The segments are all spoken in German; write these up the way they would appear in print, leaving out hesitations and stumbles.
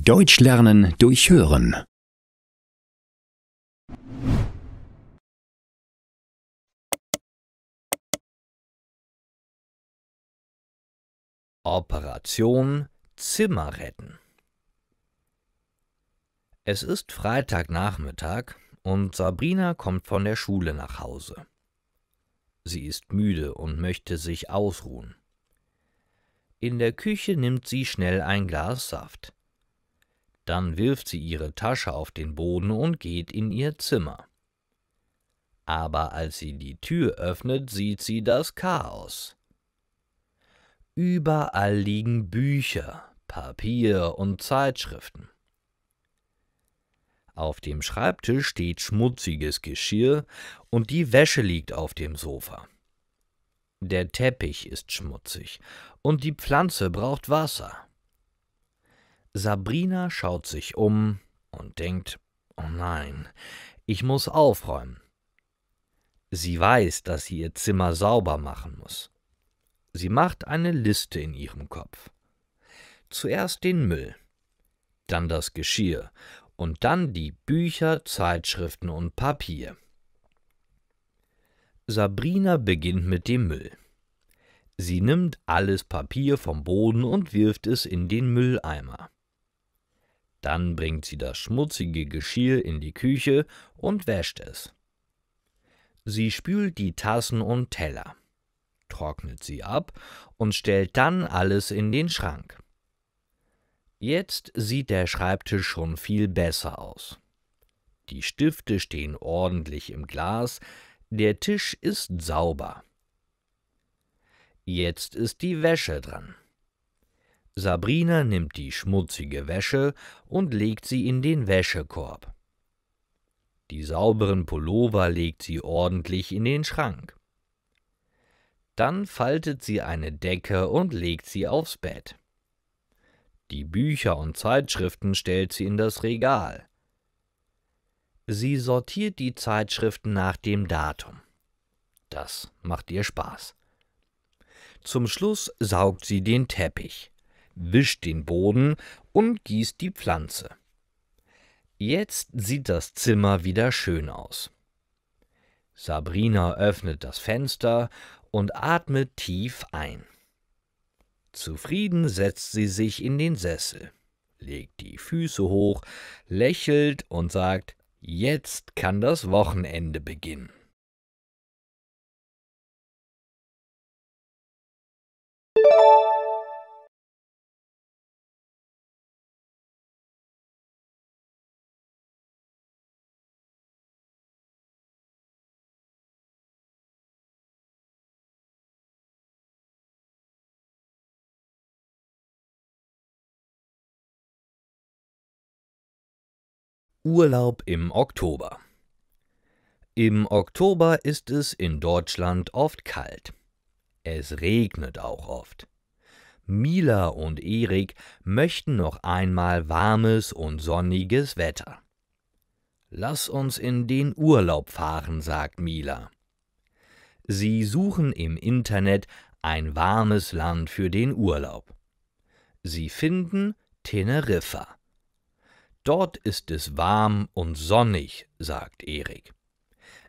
Deutsch lernen durch Hören. Operation Zimmer retten. Es ist Freitagnachmittag und Sabrina kommt von der Schule nach Hause. Sie ist müde und möchte sich ausruhen. In der Küche nimmt sie schnell ein Glas Saft. Dann wirft sie ihre Tasche auf den Boden und geht in ihr Zimmer. Aber als sie die Tür öffnet, sieht sie das Chaos. Überall liegen Bücher, Papier und Zeitschriften. Auf dem Schreibtisch steht schmutziges Geschirr und die Wäsche liegt auf dem Sofa. Der Teppich ist schmutzig und die Pflanze braucht Wasser. Sabrina schaut sich um und denkt, oh nein, ich muss aufräumen. Sie weiß, dass sie ihr Zimmer sauber machen muss. Sie macht eine Liste in ihrem Kopf. Zuerst den Müll, dann das Geschirr und dann die Bücher, Zeitschriften und Papier. Sabrina beginnt mit dem Müll. Sie nimmt alles Papier vom Boden und wirft es in den Mülleimer. Dann bringt sie das schmutzige Geschirr in die Küche und wäscht es. Sie spült die Tassen und Teller, trocknet sie ab und stellt dann alles in den Schrank. Jetzt sieht der Schreibtisch schon viel besser aus. Die Stifte stehen ordentlich im Glas, der Tisch ist sauber. Jetzt ist die Wäsche dran. Sabrina nimmt die schmutzige Wäsche und legt sie in den Wäschekorb. Die sauberen Pullover legt sie ordentlich in den Schrank. Dann faltet sie eine Decke und legt sie aufs Bett. Die Bücher und Zeitschriften stellt sie in das Regal. Sie sortiert die Zeitschriften nach dem Datum. Das macht ihr Spaß. Zum Schluss saugt sie den Teppich, wischt den Boden und gießt die Pflanze. Jetzt sieht das Zimmer wieder schön aus. Sabrina öffnet das Fenster und atmet tief ein. Zufrieden setzt sie sich in den Sessel, legt die Füße hoch, lächelt und sagt, jetzt kann das Wochenende beginnen. Urlaub im Oktober. Im Oktober ist es in Deutschland oft kalt. Es regnet auch oft. Mila und Erik möchten noch einmal warmes und sonniges Wetter. Lass uns in den Urlaub fahren, sagt Mila. Sie suchen im Internet ein warmes Land für den Urlaub. Sie finden Teneriffa. Dort ist es warm und sonnig, sagt Erik.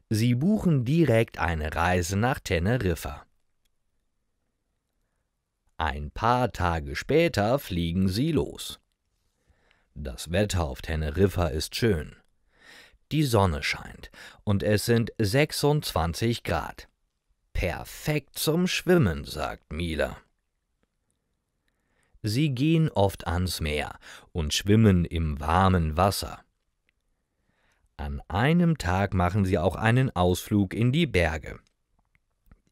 Sie buchen direkt eine Reise nach Teneriffa. Ein paar Tage später fliegen sie los. Das Wetter auf Teneriffa ist schön. Die Sonne scheint und es sind 26 Grad. Perfekt zum Schwimmen, sagt Mila. Sie gehen oft ans Meer und schwimmen im warmen Wasser. An einem Tag machen sie auch einen Ausflug in die Berge.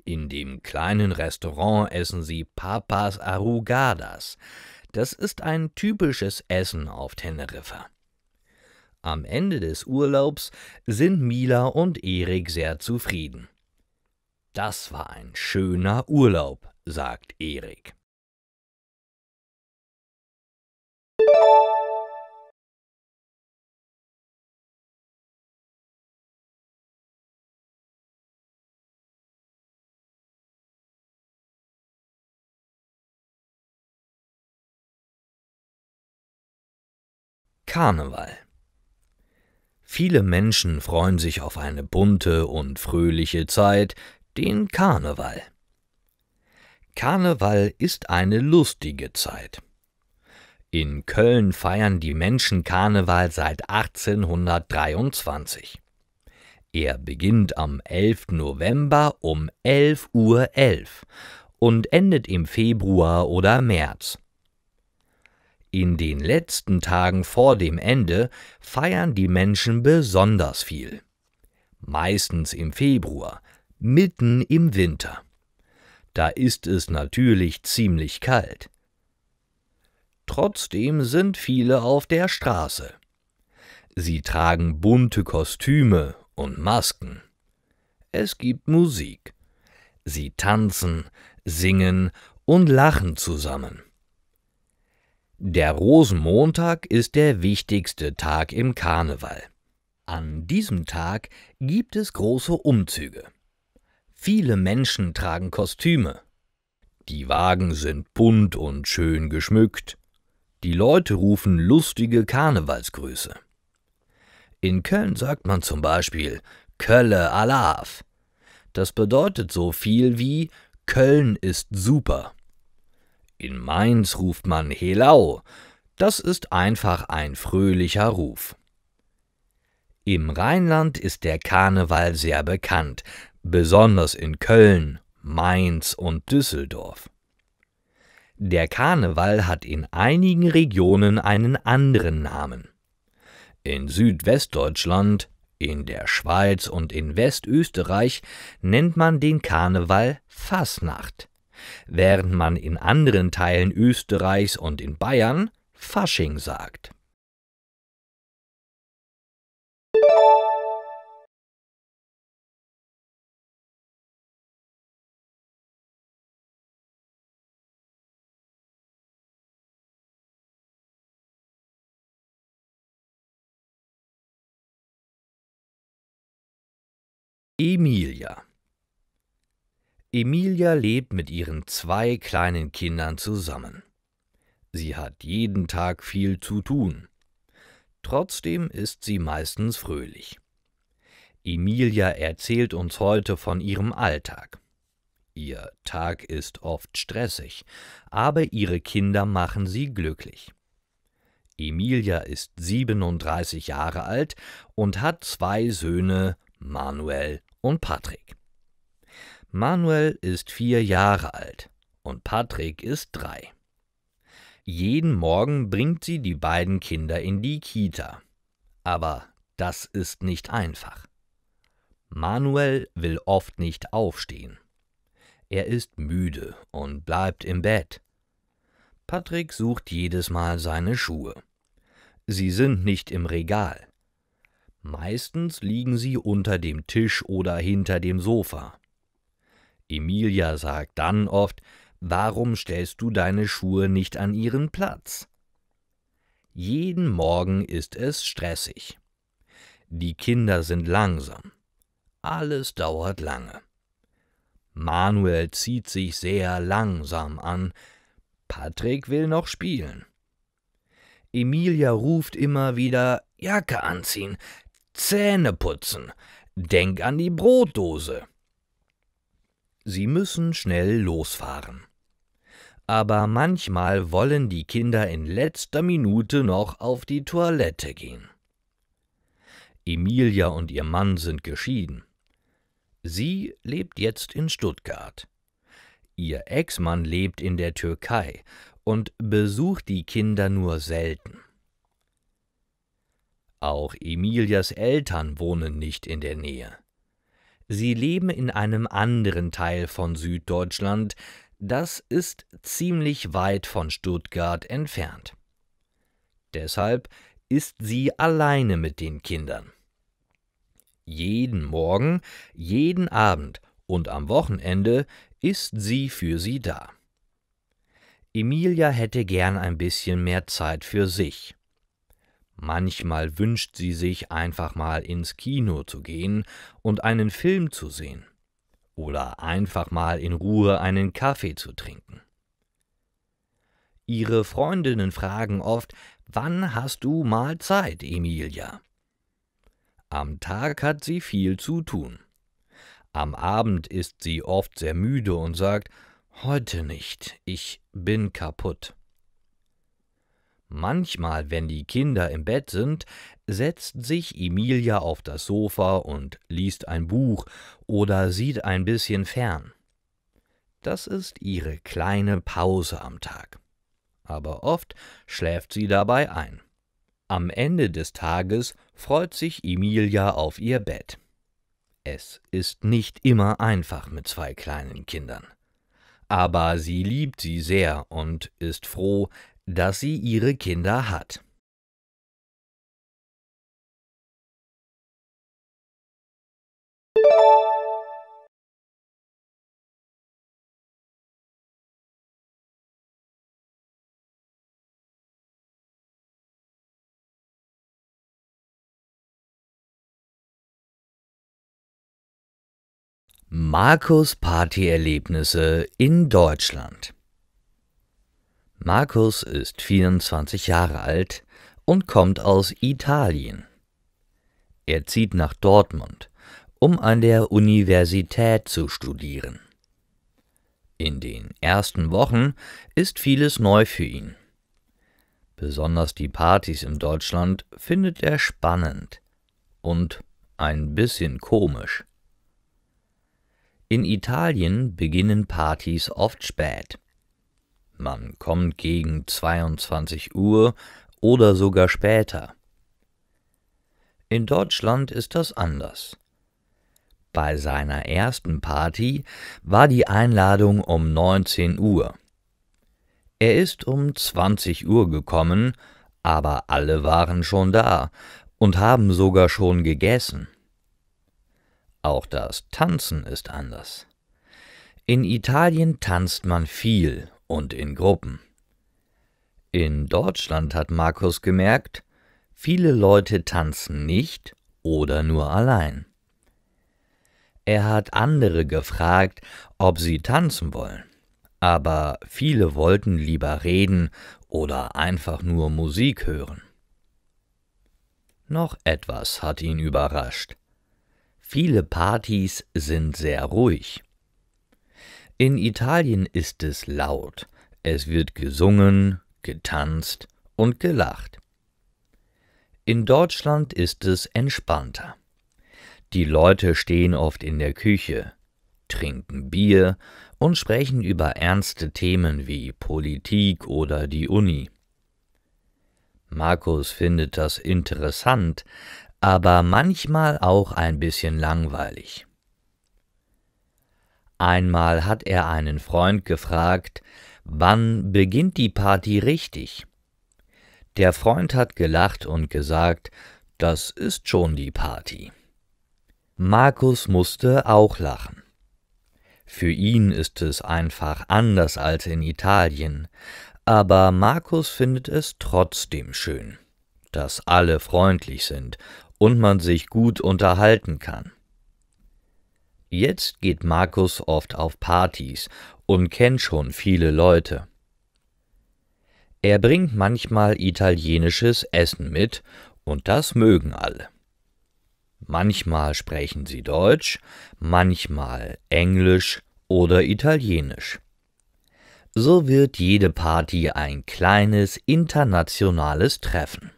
In dem kleinen Restaurant essen sie Papas Arrugadas. Das ist ein typisches Essen auf Teneriffa. Am Ende des Urlaubs sind Mila und Erik sehr zufrieden. Das war ein schöner Urlaub, sagt Erik. Karneval. Viele Menschen freuen sich auf eine bunte und fröhliche Zeit, den Karneval. Karneval ist eine lustige Zeit. In Köln feiern die Menschen Karneval seit 1823. Er beginnt am 11. November um 11:11 Uhr und endet im Februar oder März. In den letzten Tagen vor dem Ende feiern die Menschen besonders viel. Meistens im Februar, mitten im Winter. Da ist es natürlich ziemlich kalt. Trotzdem sind viele auf der Straße. Sie tragen bunte Kostüme und Masken. Es gibt Musik. Sie tanzen, singen und lachen zusammen. Der Rosenmontag ist der wichtigste Tag im Karneval. An diesem Tag gibt es große Umzüge. Viele Menschen tragen Kostüme. Die Wagen sind bunt und schön geschmückt. Die Leute rufen lustige Karnevalsgrüße. In Köln sagt man zum Beispiel Kölle Alaaf. Das bedeutet so viel wie Köln ist super. In Mainz ruft man Helau. Das ist einfach ein fröhlicher Ruf. Im Rheinland ist der Karneval sehr bekannt, besonders in Köln, Mainz und Düsseldorf. Der Karneval hat in einigen Regionen einen anderen Namen. In Südwestdeutschland, in der Schweiz und in Westösterreich nennt man den Karneval Fasnacht, während man in anderen Teilen Österreichs und in Bayern Fasching sagt. Emilia. Emilia lebt mit ihren 2 kleinen Kindern zusammen. Sie hat jeden Tag viel zu tun. Trotzdem ist sie meistens fröhlich. Emilia erzählt uns heute von ihrem Alltag. Ihr Tag ist oft stressig, aber ihre Kinder machen sie glücklich. Emilia ist 37 Jahre alt und hat 2 Söhne, Manuel und Patrick. Manuel ist 4 Jahre alt und Patrick ist 3. Jeden Morgen bringt sie die beiden Kinder in die Kita. Aber das ist nicht einfach. Manuel will oft nicht aufstehen. Er ist müde und bleibt im Bett. Patrick sucht jedes Mal seine Schuhe. Sie sind nicht im Regal. Meistens liegen sie unter dem Tisch oder hinter dem Sofa. Emilia sagt dann oft: Warum stellst du deine Schuhe nicht an ihren Platz? Jeden Morgen ist es stressig. Die Kinder sind langsam. Alles dauert lange. Manuel zieht sich sehr langsam an. Patrick will noch spielen. Emilia ruft immer wieder: Jacke anziehen, Zähne putzen, denk an die Brotdose. Sie müssen schnell losfahren. Aber manchmal wollen die Kinder in letzter Minute noch auf die Toilette gehen. Emilia und ihr Mann sind geschieden. Sie lebt jetzt in Stuttgart. Ihr Ex-Mann lebt in der Türkei und besucht die Kinder nur selten. Auch Emilias Eltern wohnen nicht in der Nähe. Sie leben in einem anderen Teil von Süddeutschland, das ist ziemlich weit von Stuttgart entfernt. Deshalb ist sie alleine mit den Kindern. Jeden Morgen, jeden Abend und am Wochenende ist sie für sie da. Emilia hätte gern ein bisschen mehr Zeit für sich. Manchmal wünscht sie sich, einfach mal ins Kino zu gehen und einen Film zu sehen oder einfach mal in Ruhe einen Kaffee zu trinken. Ihre Freundinnen fragen oft, Wann hast du mal Zeit, Emilia? Am Tag hat sie viel zu tun. Am Abend ist sie oft sehr müde und sagt, »Heute nicht, ich bin kaputt.« Manchmal, wenn die Kinder im Bett sind, setzt sich Emilia auf das Sofa und liest ein Buch oder sieht ein bisschen fern. Das ist ihre kleine Pause am Tag. Aber oft schläft sie dabei ein. Am Ende des Tages freut sich Emilia auf ihr Bett. Es ist nicht immer einfach mit 2 kleinen Kindern. Aber sie liebt sie sehr und ist froh, dass sie ihre Kinder hat. Markus' Partyerlebnisse in Deutschland. Markus ist 24 Jahre alt und kommt aus Italien. Er zieht nach Dortmund, um an der Universität zu studieren. In den ersten Wochen ist vieles neu für ihn. Besonders die Partys in Deutschland findet er spannend und ein bisschen komisch. In Italien beginnen Partys oft spät. Man kommt gegen 22 Uhr oder sogar später. In Deutschland ist das anders. Bei seiner ersten Party war die Einladung um 19 Uhr. Er ist um 20 Uhr gekommen, aber alle waren schon da und haben sogar schon gegessen. Auch das Tanzen ist anders. In Italien tanzt man viel und in Gruppen. In Deutschland hat Markus gemerkt, viele Leute tanzen nicht oder nur allein. Er hat andere gefragt, ob sie tanzen wollen, aber viele wollten lieber reden oder einfach nur Musik hören. Noch etwas hat ihn überrascht. Viele Partys sind sehr ruhig. In Italien ist es laut, es wird gesungen, getanzt und gelacht. In Deutschland ist es entspannter. Die Leute stehen oft in der Küche, trinken Bier und sprechen über ernste Themen wie Politik oder die Uni. Markus findet das interessant, aber manchmal auch ein bisschen langweilig. Einmal hat er einen Freund gefragt, wann beginnt die Party richtig? Der Freund hat gelacht und gesagt, das ist schon die Party. Markus musste auch lachen. Für ihn ist es einfach anders als in Italien, aber Markus findet es trotzdem schön, dass alle freundlich sind und man sich gut unterhalten kann. Jetzt geht Markus oft auf Partys und kennt schon viele Leute. Er bringt manchmal italienisches Essen mit und das mögen alle. Manchmal sprechen sie Deutsch, manchmal Englisch oder Italienisch. So wird jede Party ein kleines internationales Treffen.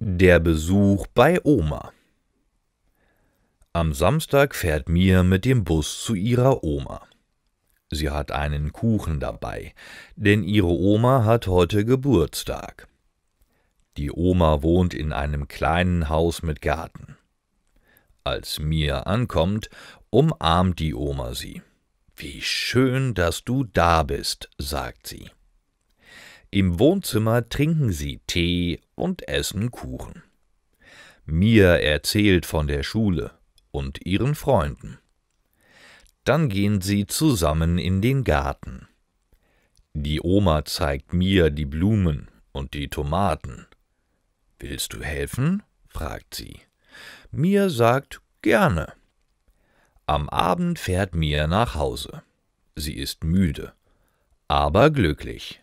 Der Besuch bei Oma. Am Samstag fährt Mia mit dem Bus zu ihrer Oma. Sie hat einen Kuchen dabei, denn ihre Oma hat heute Geburtstag. Die Oma wohnt in einem kleinen Haus mit Garten. Als Mia ankommt, umarmt die Oma sie. »Wie schön, dass du da bist«, sagt sie. Im Wohnzimmer trinken sie Tee und essen Kuchen. Mia erzählt von der Schule und ihren Freunden. Dann gehen sie zusammen in den Garten. Die Oma zeigt mir die Blumen und die Tomaten. »Willst du helfen?« fragt sie. Mir sagt »gerne«. Am Abend fährt Mir nach Hause. Sie ist müde, aber glücklich.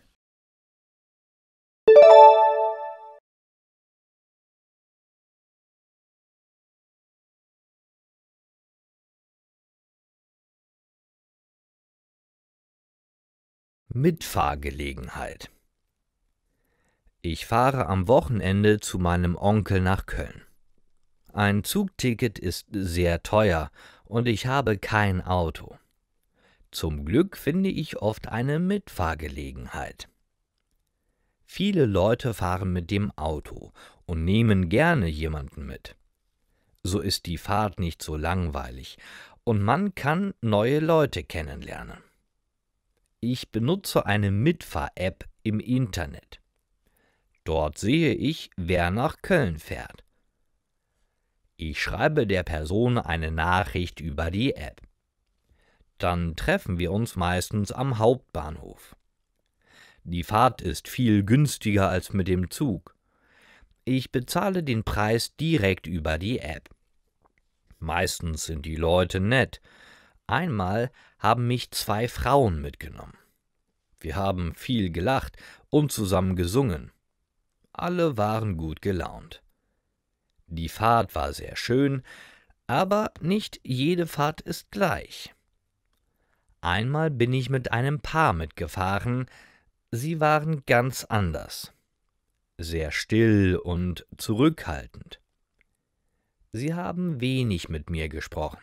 Mitfahrgelegenheit. Ich fahre am Wochenende zu meinem Onkel nach Köln. Ein Zugticket ist sehr teuer und ich habe kein Auto. Zum Glück finde ich oft eine Mitfahrgelegenheit. Viele Leute fahren mit dem Auto und nehmen gerne jemanden mit. So ist die Fahrt nicht so langweilig und man kann neue Leute kennenlernen. Ich benutze eine Mitfahr-App im Internet. Dort sehe ich, wer nach Köln fährt. Ich schreibe der Person eine Nachricht über die App. Dann treffen wir uns meistens am Hauptbahnhof. Die Fahrt ist viel günstiger als mit dem Zug. Ich bezahle den Preis direkt über die App. Meistens sind die Leute nett. Einmal haben mich 2 Frauen mitgenommen. Wir haben viel gelacht und zusammen gesungen. Alle waren gut gelaunt. Die Fahrt war sehr schön, aber nicht jede Fahrt ist gleich. Einmal bin ich mit einem Paar mitgefahren. Sie waren ganz anders. Sehr still und zurückhaltend. Sie haben wenig mit mir gesprochen.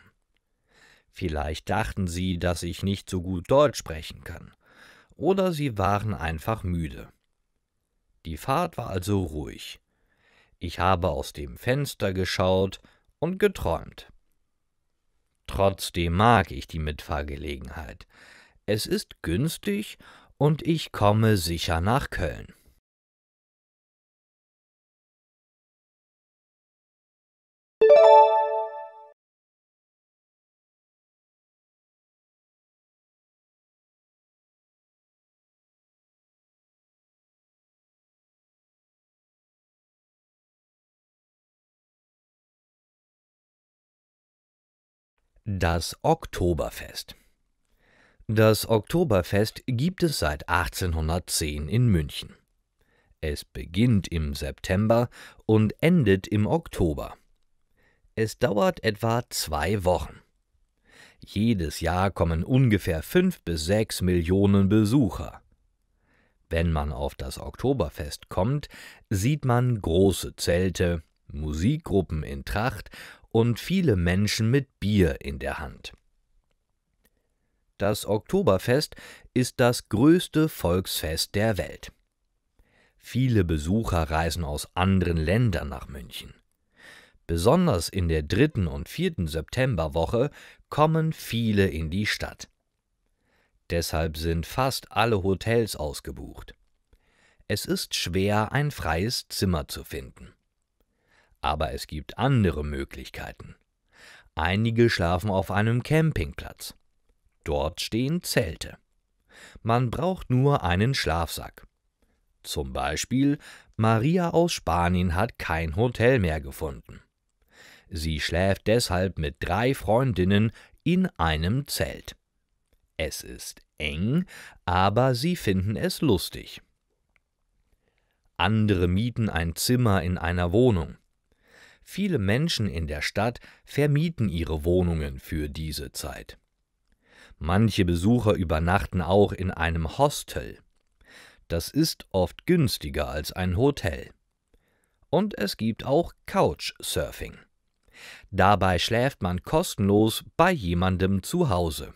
Vielleicht dachten sie, dass ich nicht so gut Deutsch sprechen kann. Oder sie waren einfach müde. Die Fahrt war also ruhig. Ich habe aus dem Fenster geschaut und geträumt. Trotzdem mag ich die Mitfahrgelegenheit. Es ist günstig und ich komme sicher nach Köln. Das Oktoberfest. Das Oktoberfest gibt es seit 1810 in München. Es beginnt im September und endet im Oktober. Es dauert etwa 2 Wochen. Jedes Jahr kommen ungefähr 5 bis 6 Millionen Besucher. Wenn man auf das Oktoberfest kommt, sieht man große Zelte, Musikgruppen in Tracht und viele Menschen mit Bier in der Hand. Das Oktoberfest ist das größte Volksfest der Welt. Viele Besucher reisen aus anderen Ländern nach München. Besonders in der 3. und 4. Septemberwoche kommen viele in die Stadt. Deshalb sind fast alle Hotels ausgebucht. Es ist schwer, ein freies Zimmer zu finden. Aber es gibt andere Möglichkeiten. Einige schlafen auf einem Campingplatz. Dort stehen Zelte. Man braucht nur einen Schlafsack. Zum Beispiel Maria aus Spanien hat kein Hotel mehr gefunden. Sie schläft deshalb mit 3 Freundinnen in einem Zelt. Es ist eng, aber sie finden es lustig. Andere mieten ein Zimmer in einer Wohnung. Viele Menschen in der Stadt vermieten ihre Wohnungen für diese Zeit. Manche Besucher übernachten auch in einem Hostel. Das ist oft günstiger als ein Hotel. Und es gibt auch Couchsurfing. Dabei schläft man kostenlos bei jemandem zu Hause.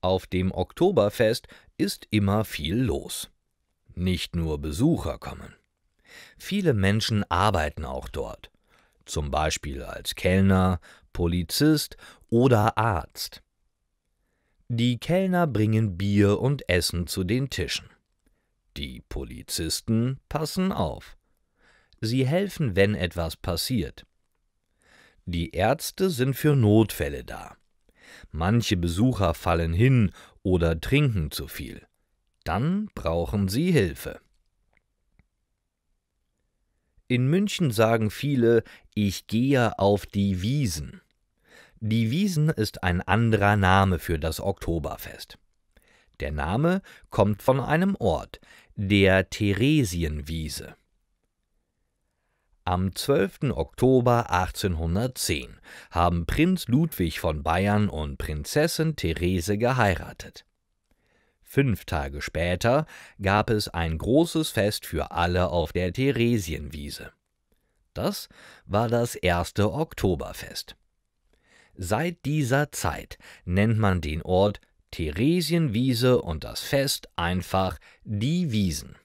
Auf dem Oktoberfest ist immer viel los. Nicht nur Besucher kommen. Viele Menschen arbeiten auch dort, zum Beispiel als Kellner, Polizist oder Arzt. Die Kellner bringen Bier und Essen zu den Tischen. Die Polizisten passen auf. Sie helfen, wenn etwas passiert. Die Ärzte sind für Notfälle da. Manche Besucher fallen hin oder trinken zu viel. Dann brauchen Sie Hilfe. In München sagen viele, ich gehe auf die Wiesn. Die Wiesn ist ein anderer Name für das Oktoberfest. Der Name kommt von einem Ort, der Theresienwiese. Am 12. Oktober 1810 haben Prinz Ludwig von Bayern und Prinzessin Therese geheiratet. 5 Tage später gab es ein großes Fest für alle auf der Theresienwiese. Das war das erste Oktoberfest. Seit dieser Zeit nennt man den Ort Theresienwiese und das Fest einfach die Wiesn.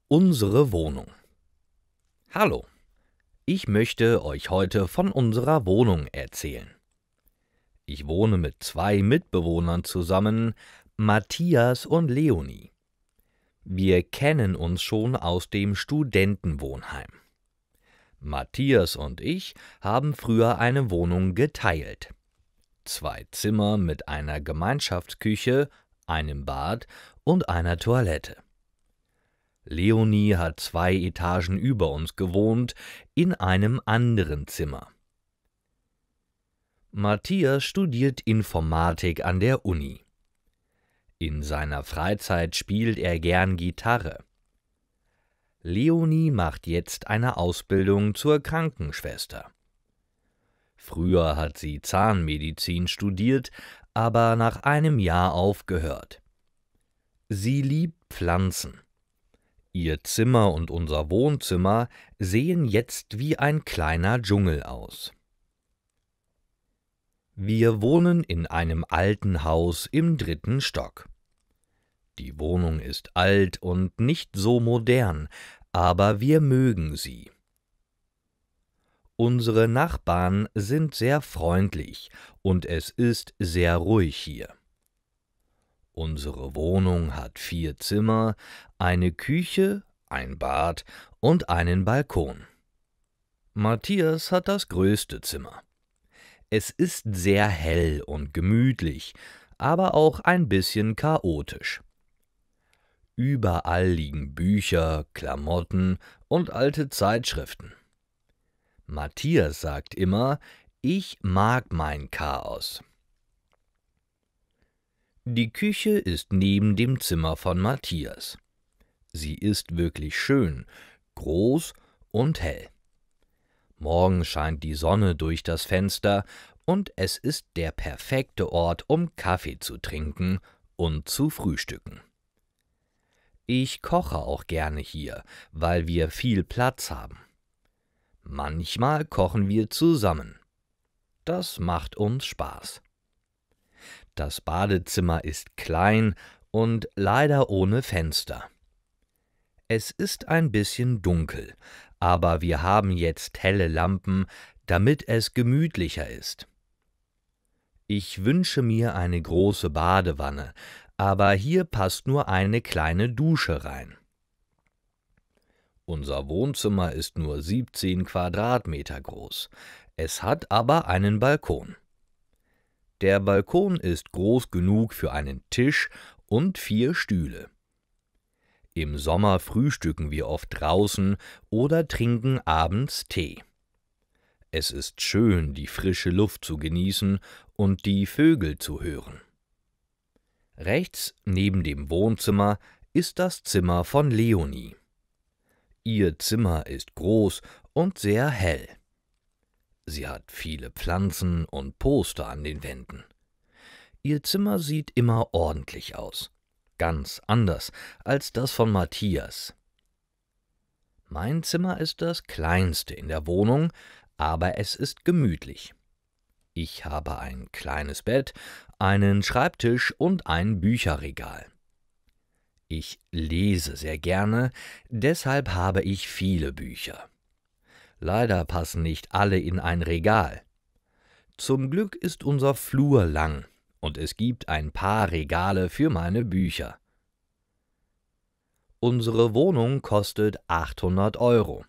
Unsere Wohnung. Hallo, ich möchte euch heute von unserer Wohnung erzählen. Ich wohne mit 2 Mitbewohnern zusammen, Matthias und Leonie. Wir kennen uns schon aus dem Studentenwohnheim. Matthias und ich haben früher eine Wohnung geteilt. 2 Zimmer mit einer Gemeinschaftsküche, einem Bad und einer Toilette. Leonie hat 2 Etagen über uns gewohnt, in einem anderen Zimmer. Matthias studiert Informatik an der Uni. In seiner Freizeit spielt er gern Gitarre. Leonie macht jetzt eine Ausbildung zur Krankenschwester. Früher hat sie Zahnmedizin studiert, aber nach einem Jahr aufgehört. Sie liebt Pflanzen. Ihr Zimmer und unser Wohnzimmer sehen jetzt wie ein kleiner Dschungel aus. Wir wohnen in einem alten Haus im 3. Stock. Die Wohnung ist alt und nicht so modern, aber wir mögen sie. Unsere Nachbarn sind sehr freundlich und es ist sehr ruhig hier. Unsere Wohnung hat 4 Zimmer, eine Küche, ein Bad und einen Balkon. Matthias hat das größte Zimmer. Es ist sehr hell und gemütlich, aber auch ein bisschen chaotisch. Überall liegen Bücher, Klamotten und alte Zeitschriften. Matthias sagt immer, ich mag mein Chaos. Die Küche ist neben dem Zimmer von Matthias. Sie ist wirklich schön, groß und hell. Morgens scheint die Sonne durch das Fenster und es ist der perfekte Ort, um Kaffee zu trinken und zu frühstücken. Ich koche auch gerne hier, weil wir viel Platz haben. Manchmal kochen wir zusammen. Das macht uns Spaß. Das Badezimmer ist klein und leider ohne Fenster. Es ist ein bisschen dunkel, aber wir haben jetzt helle Lampen, damit es gemütlicher ist. Ich wünsche mir eine große Badewanne, aber hier passt nur eine kleine Dusche rein. Unser Wohnzimmer ist nur 17 Quadratmeter groß. Es hat aber einen Balkon. Der Balkon ist groß genug für einen Tisch und 4 Stühle. Im Sommer frühstücken wir oft draußen oder trinken abends Tee. Es ist schön, die frische Luft zu genießen und die Vögel zu hören. Rechts neben dem Wohnzimmer ist das Zimmer von Leonie. Ihr Zimmer ist groß und sehr hell. Sie hat viele Pflanzen und Poster an den Wänden. Ihr Zimmer sieht immer ordentlich aus, ganz anders als das von Matthias. Mein Zimmer ist das kleinste in der Wohnung, aber es ist gemütlich. Ich habe ein kleines Bett, einen Schreibtisch und ein Bücherregal. Ich lese sehr gerne, deshalb habe ich viele Bücher. Leider passen nicht alle in ein Regal. Zum Glück ist unser Flur lang und es gibt ein paar Regale für meine Bücher. Unsere Wohnung kostet 800 €.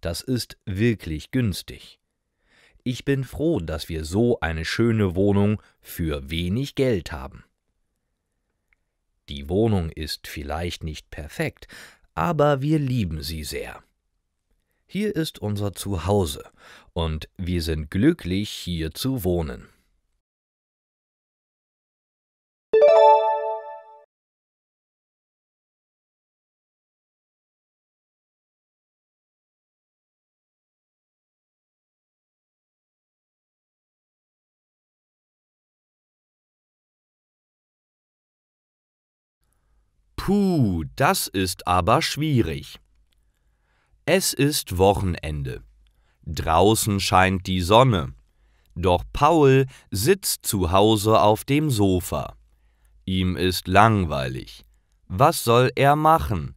Das ist wirklich günstig. Ich bin froh, dass wir so eine schöne Wohnung für wenig Geld haben. Die Wohnung ist vielleicht nicht perfekt, aber wir lieben sie sehr. Hier ist unser Zuhause und wir sind glücklich, hier zu wohnen. Puh, das ist aber schwierig. Es ist Wochenende. Draußen scheint die Sonne. Doch Paul sitzt zu Hause auf dem Sofa. Ihm ist langweilig. Was soll er machen?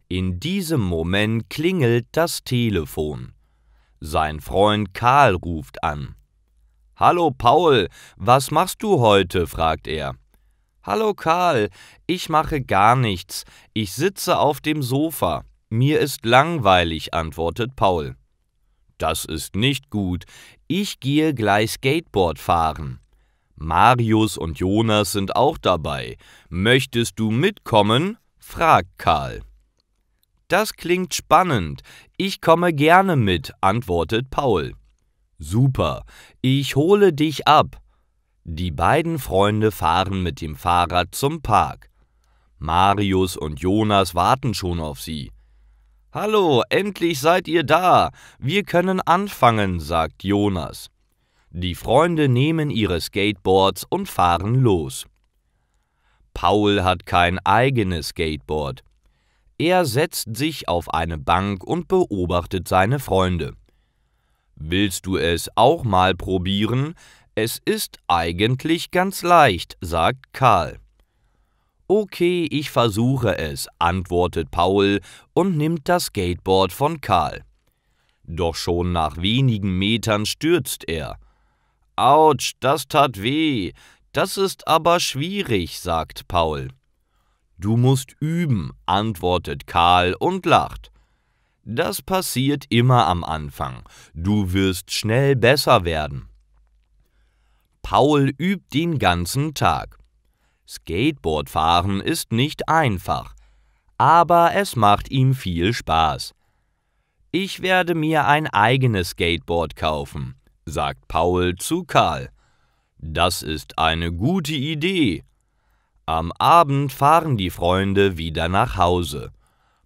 In diesem Moment klingelt das Telefon. Sein Freund Karl ruft an. »Hallo Paul, was machst du heute?« fragt er. »Hallo Karl, ich mache gar nichts. Ich sitze auf dem Sofa. Mir ist langweilig«, antwortet Paul. »Das ist nicht gut. Ich gehe gleich Skateboard fahren. Marius und Jonas sind auch dabei. Möchtest du mitkommen?« fragt Karl. »Das klingt spannend. Ich komme gerne mit«, antwortet Paul. »Super, ich hole dich ab.« Die beiden Freunde fahren mit dem Fahrrad zum Park. Marius und Jonas warten schon auf sie. »Hallo, endlich seid ihr da. Wir können anfangen«, sagt Jonas. Die Freunde nehmen ihre Skateboards und fahren los. Paul hat kein eigenes Skateboard. Er setzt sich auf eine Bank und beobachtet seine Freunde. »Willst du es auch mal probieren? Es ist eigentlich ganz leicht«, sagt Karl. »Okay, ich versuche es«, antwortet Paul und nimmt das Skateboard von Karl. Doch schon nach wenigen Metern stürzt er. »Autsch, das tat weh. Das ist aber schwierig«, sagt Paul. »Du musst üben«, antwortet Karl und lacht. »Das passiert immer am Anfang. Du wirst schnell besser werden.« Paul übt den ganzen Tag. Skateboardfahren ist nicht einfach, aber es macht ihm viel Spaß. »Ich werde mir ein eigenes Skateboard kaufen«, sagt Paul zu Karl. »Das ist eine gute Idee.« Am Abend fahren die Freunde wieder nach Hause.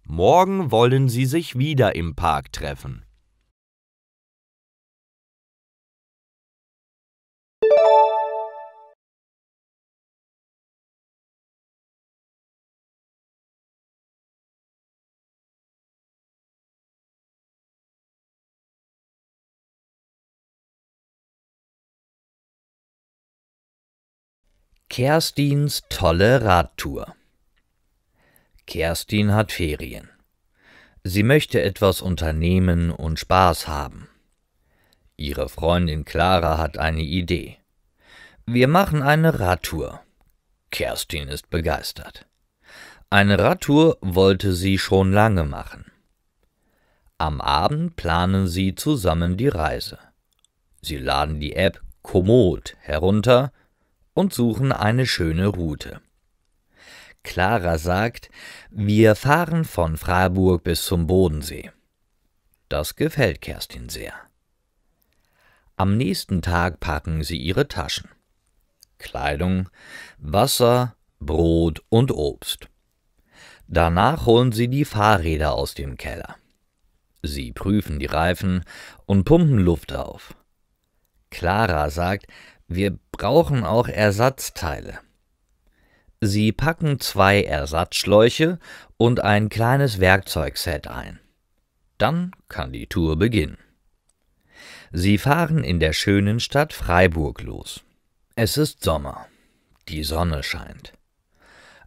Morgen wollen sie sich wieder im Park treffen. Kerstins tolle Radtour. Kerstin hat Ferien. Sie möchte etwas unternehmen und Spaß haben. Ihre Freundin Clara hat eine Idee. Wir machen eine Radtour. Kerstin ist begeistert. Eine Radtour wollte sie schon lange machen. Am Abend planen sie zusammen die Reise. Sie laden die App Komoot herunter und suchen eine schöne Route. Clara sagt, wir fahren von Freiburg bis zum Bodensee. Das gefällt Kerstin sehr. Am nächsten Tag packen sie ihre Taschen. Kleidung, Wasser, Brot und Obst. Danach holen sie die Fahrräder aus dem Keller. Sie prüfen die Reifen und pumpen Luft auf. Clara sagt, wir brauchen auch Ersatzteile. Sie packen 2 Ersatzschläuche und ein kleines Werkzeugset ein. Dann kann die Tour beginnen. Sie fahren in der schönen Stadt Freiburg los. Es ist Sommer. Die Sonne scheint.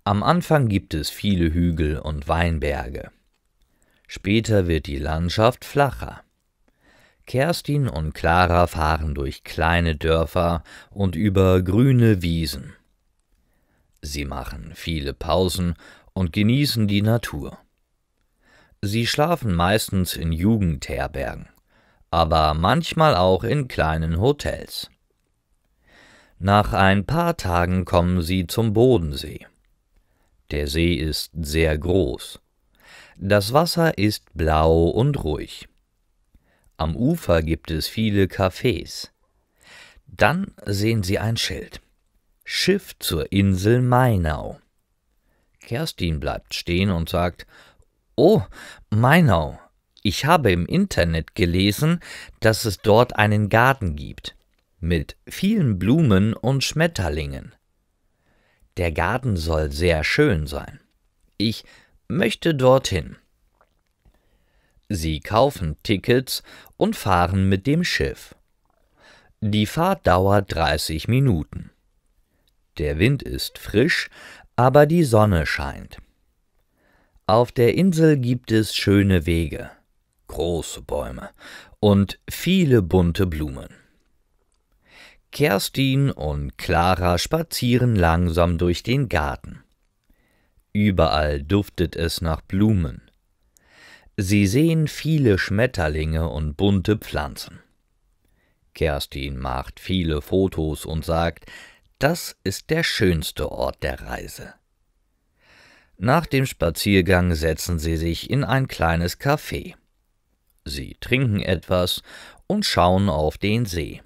Am Anfang gibt es viele Hügel und Weinberge. Später wird die Landschaft flacher. Kerstin und Klara fahren durch kleine Dörfer und über grüne Wiesen. Sie machen viele Pausen und genießen die Natur. Sie schlafen meistens in Jugendherbergen, aber manchmal auch in kleinen Hotels. Nach ein paar Tagen kommen sie zum Bodensee. Der See ist sehr groß. Das Wasser ist blau und ruhig. Am Ufer gibt es viele Cafés. Dann sehen sie ein Schild: Schiff zur Insel Mainau. Kerstin bleibt stehen und sagt: »Oh, Mainau, ich habe im Internet gelesen, dass es dort einen Garten gibt, mit vielen Blumen und Schmetterlingen. Der Garten soll sehr schön sein. Ich möchte dorthin.« Sie kaufen Tickets und fahren mit dem Schiff. Die Fahrt dauert 30 Minuten. Der Wind ist frisch, aber die Sonne scheint. Auf der Insel gibt es schöne Wege, große Bäume und viele bunte Blumen. Kerstin und Klara spazieren langsam durch den Garten. Überall duftet es nach Blumen. Sie sehen viele Schmetterlinge und bunte Pflanzen. Kerstin macht viele Fotos und sagt, das ist der schönste Ort der Reise. Nach dem Spaziergang setzen sie sich in ein kleines Café. Sie trinken etwas und schauen auf den See.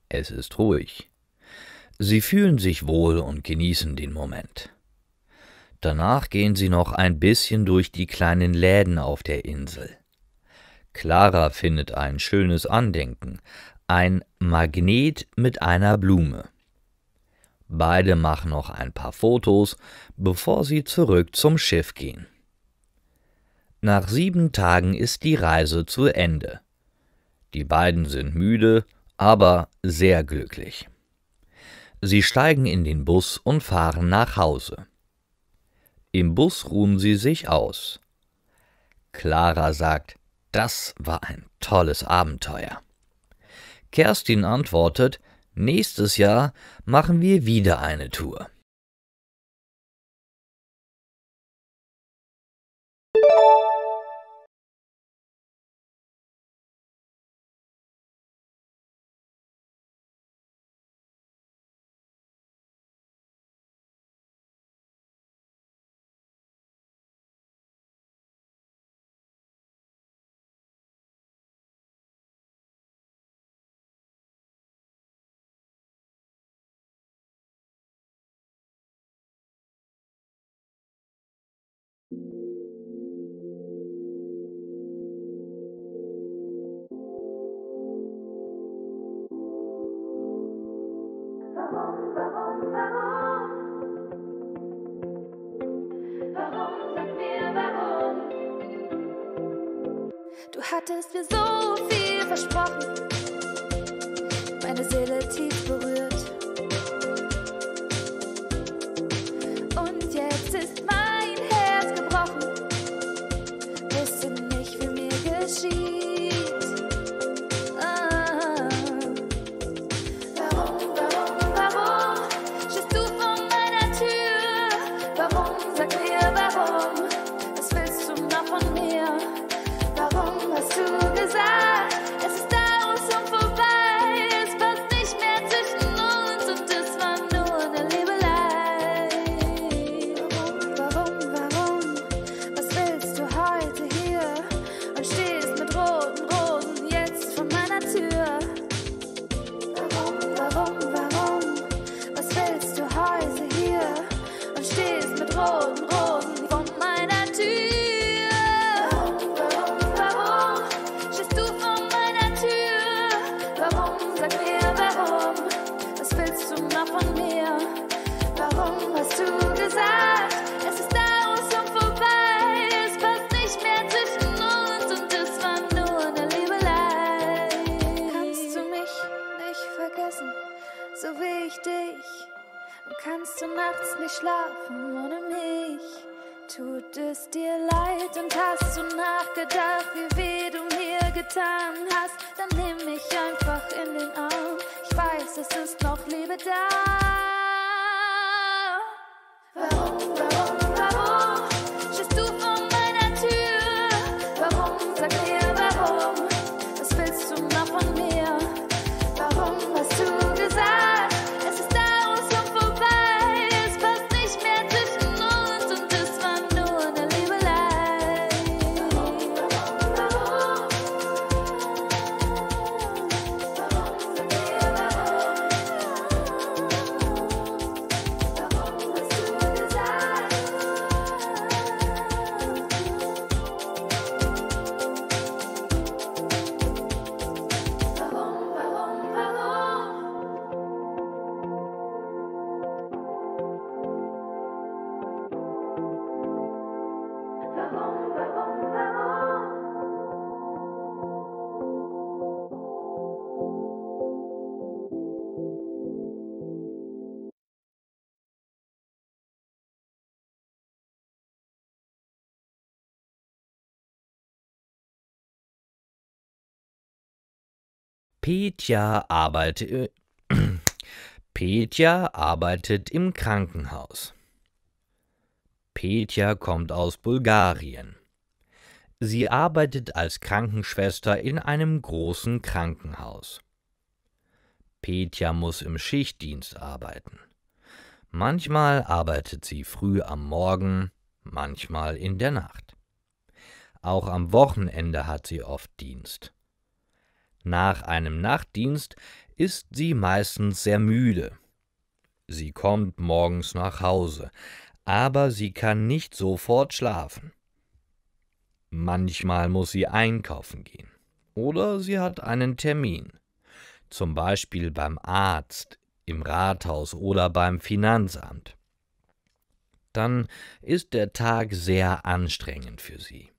Es ist ruhig. Sie fühlen sich wohl und genießen den Moment. Danach gehen sie noch ein bisschen durch die kleinen Läden auf der Insel. Klara findet ein schönes Andenken, ein Magnet mit einer Blume. Beide machen noch ein paar Fotos, bevor sie zurück zum Schiff gehen. Nach 7 Tagen ist die Reise zu Ende. Die beiden sind müde, aber sehr glücklich. Sie steigen in den Bus und fahren nach Hause. Im Bus ruhen sie sich aus. Klara sagt, das war ein tolles Abenteuer. Kerstin antwortet, nächstes Jahr machen wir wieder eine Tour. Du hattest mir so viel versprochen, meine Seele tief berührt. Und jetzt ist mein Herz gebrochen, wusste nicht, wie mir geschieht. Warum stehst du vor meiner Tür? Warum, sag mir warum, was willst du noch von mir? Warum hast du gesagt, es ist aus und vorbei? Es passt nicht mehr zwischen uns und es war nur eine Liebelei. Warum, was willst du heute hier? Und stehst mit roten Rosen jetzt vor meiner Tür. Warum, was willst du heute hier? Und stehst mit roten Rosen vor meiner Tür. Von mir. Warum hast du gesagt, es ist aus und vorbei? Es passt nicht mehr zwischen uns und es war nur eine Liebelei. Kannst du mich nicht vergessen, so wie ich dich? Und kannst du nachts nicht schlafen ohne mich? Tut es dir leid und hast du nachgedacht, wie weh du mir getan hast, dann nimm mich einfach in den Arm. Ich weiß, es ist noch Liebe da. Warum stehst du vor meiner Tür? Warum, sag mir warum? Was willst du noch von mir? Warum hast du gesagt, es ist daraus schon vorbei? Es passt nicht mehr zwischen uns und es war nur eine Liebelei. Warum, sag mir warum? Warum hast du gesagt? Petja arbeitet im Krankenhaus. Petja kommt aus Bulgarien. Sie arbeitet als Krankenschwester in einem großen Krankenhaus. Petja muss im Schichtdienst arbeiten. Manchmal arbeitet sie früh am Morgen, manchmal in der Nacht. Auch am Wochenende hat sie oft Dienst. Nach einem Nachtdienst ist sie meistens sehr müde. Sie kommt morgens nach Hause, aber sie kann nicht sofort schlafen. Manchmal muss sie einkaufen gehen oder sie hat einen Termin, zum Beispiel beim Arzt, im Rathaus oder beim Finanzamt. Dann ist der Tag sehr anstrengend für sie.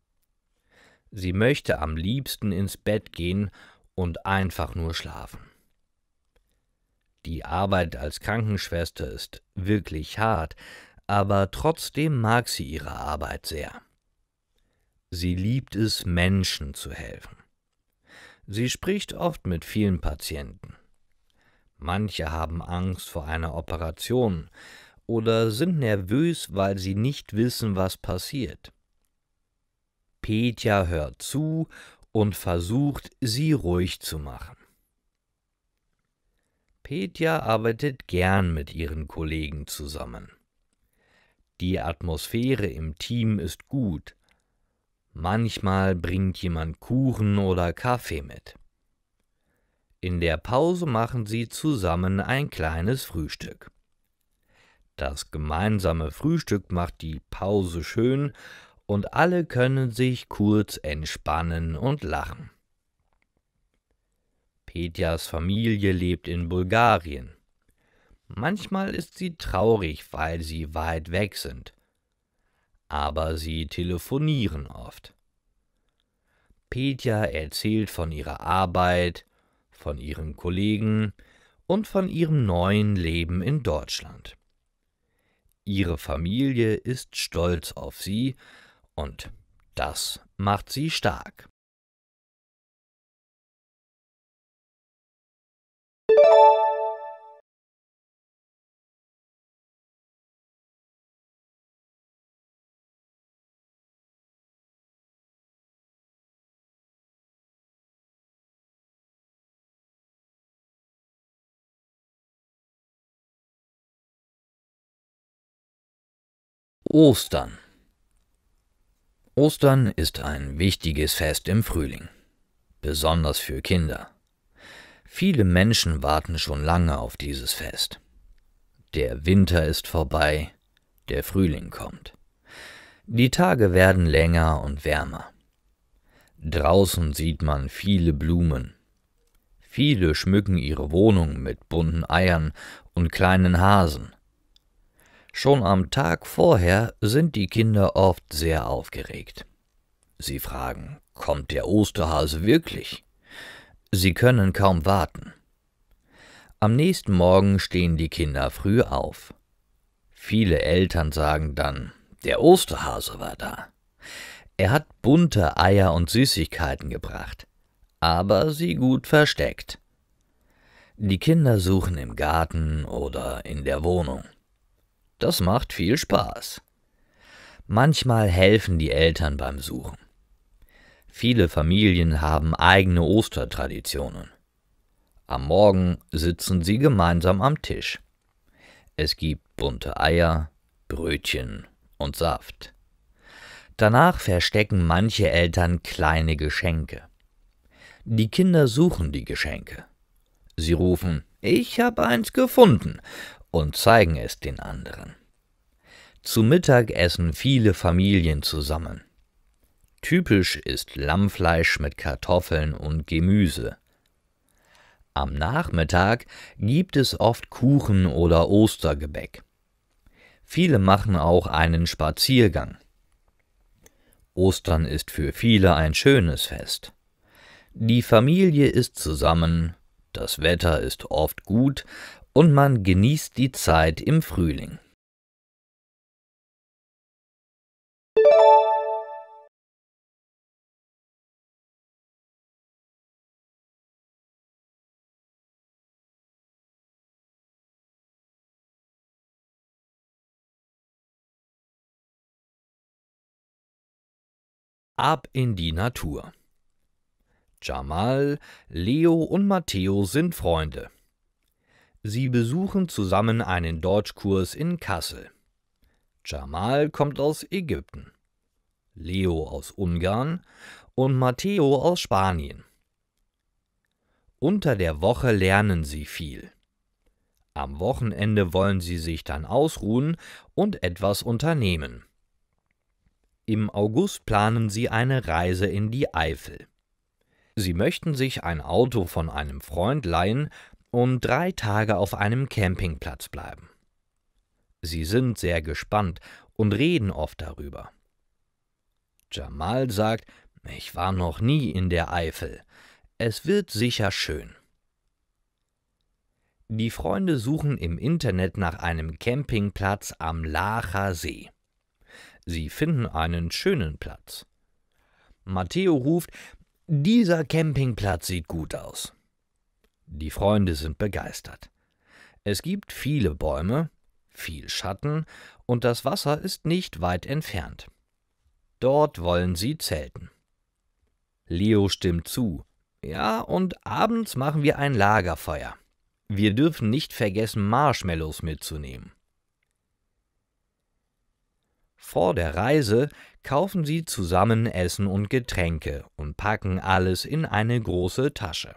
Sie möchte am liebsten ins Bett gehen und einfach nur schlafen. Die Arbeit als Krankenschwester ist wirklich hart, aber trotzdem mag sie ihre Arbeit sehr. Sie liebt es, Menschen zu helfen. Sie spricht oft mit vielen Patienten. Manche haben Angst vor einer Operation oder sind nervös, weil sie nicht wissen, was passiert. Petja hört zu und versucht, sie ruhig zu machen. Petja arbeitet gern mit ihren Kollegen zusammen. Die Atmosphäre im Team ist gut. Manchmal bringt jemand Kuchen oder Kaffee mit. In der Pause machen sie zusammen ein kleines Frühstück. Das gemeinsame Frühstück macht die Pause schön und alle können sich kurz entspannen und lachen. Petjas Familie lebt in Bulgarien. Manchmal ist sie traurig, weil sie weit weg sind. Aber sie telefonieren oft. Petja erzählt von ihrer Arbeit, von ihren Kollegen und von ihrem neuen Leben in Deutschland. Ihre Familie ist stolz auf sie und das macht sie stark. Ostern. Ostern ist ein wichtiges Fest im Frühling, besonders für Kinder. Viele Menschen warten schon lange auf dieses Fest. Der Winter ist vorbei, der Frühling kommt. Die Tage werden länger und wärmer. Draußen sieht man viele Blumen. Viele schmücken ihre Wohnung mit bunten Eiern und kleinen Hasen. Schon am Tag vorher sind die Kinder oft sehr aufgeregt. Sie fragen, kommt der Osterhase wirklich? Sie können kaum warten. Am nächsten Morgen stehen die Kinder früh auf. Viele Eltern sagen dann, der Osterhase war da. Er hat bunte Eier und Süßigkeiten gebracht. aber sie gut versteckt. Die Kinder suchen im Garten oder in der Wohnung. Das macht viel Spaß. Manchmal helfen die Eltern beim Suchen. Viele Familien haben eigene Ostertraditionen. Am Morgen sitzen sie gemeinsam am Tisch. Es gibt bunte Eier, Brötchen und Saft. Danach verstecken manche Eltern kleine Geschenke. Die Kinder suchen die Geschenke. Sie rufen, »Ich hab eins gefunden«, und zeigen es den anderen. Zu Mittag essen viele Familien zusammen. Typisch ist Lammfleisch mit Kartoffeln und Gemüse. Am Nachmittag gibt es oft Kuchen oder Ostergebäck. Viele machen auch einen Spaziergang. Ostern ist für viele ein schönes Fest. Die Familie ist zusammen, das Wetter ist oft gut und man genießt die Zeit im Frühling. Ab in die Natur. Jamal, Leo und Matteo sind Freunde. Sie besuchen zusammen einen Deutschkurs in Kassel. Jamal kommt aus Ägypten, Leo aus Ungarn und Matteo aus Spanien. Unter der Woche lernen sie viel. Am Wochenende wollen sie sich dann ausruhen und etwas unternehmen. Im August planen sie eine Reise in die Eifel. Sie möchten sich ein Auto von einem Freund leihen und 3 Tage auf einem Campingplatz bleiben. Sie sind sehr gespannt und reden oft darüber. Jamal sagt, ich war noch nie in der Eifel. Es wird sicher schön. Die Freunde suchen im Internet nach einem Campingplatz am Laacher See. Sie finden einen schönen Platz. Matteo ruft, dieser Campingplatz sieht gut aus. Die Freunde sind begeistert. Es gibt viele Bäume, viel Schatten und das Wasser ist nicht weit entfernt. Dort wollen sie zelten. Leo stimmt zu. Ja, und abends machen wir ein Lagerfeuer. Wir dürfen nicht vergessen, Marshmallows mitzunehmen. Vor der Reise kaufen sie zusammen Essen und Getränke und packen alles in eine große Tasche.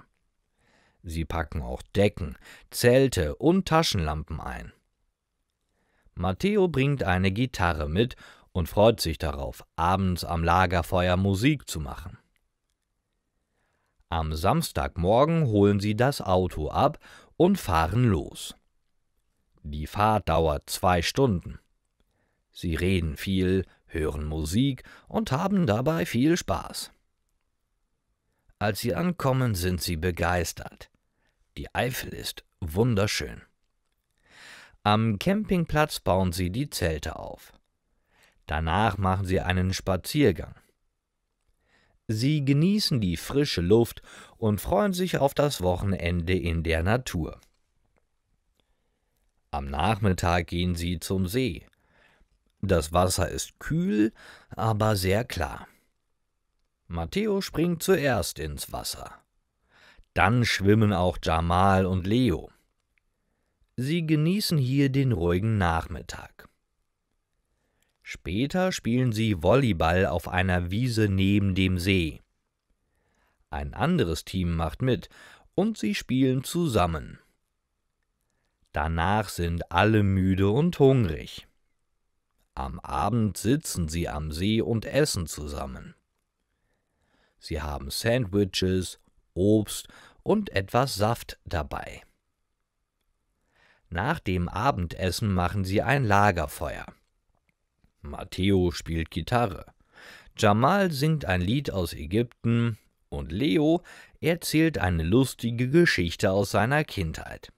Sie packen auch Decken, Zelte und Taschenlampen ein. Matteo bringt eine Gitarre mit und freut sich darauf, abends am Lagerfeuer Musik zu machen. Am Samstagmorgen holen sie das Auto ab und fahren los. Die Fahrt dauert 2 Stunden. Sie reden viel, hören Musik und haben dabei viel Spaß. Als sie ankommen, sind sie begeistert. Die Eifel ist wunderschön. Am Campingplatz bauen sie die Zelte auf. Danach machen sie einen Spaziergang. Sie genießen die frische Luft und freuen sich auf das Wochenende in der Natur. Am Nachmittag gehen sie zum See. Das Wasser ist kühl, aber sehr klar. Matteo springt zuerst ins Wasser. Dann schwimmen auch Jamal und Leo. Sie genießen hier den ruhigen Nachmittag. Später spielen sie Volleyball auf einer Wiese neben dem See. Ein anderes Team macht mit und sie spielen zusammen. Danach sind alle müde und hungrig. Am Abend sitzen sie am See und essen zusammen. Sie haben Sandwiches, Obst und etwas Saft dabei. Nach dem Abendessen machen sie ein Lagerfeuer. Matteo spielt Gitarre, Jamal singt ein Lied aus Ägypten und Leo erzählt eine lustige Geschichte aus seiner Kindheit.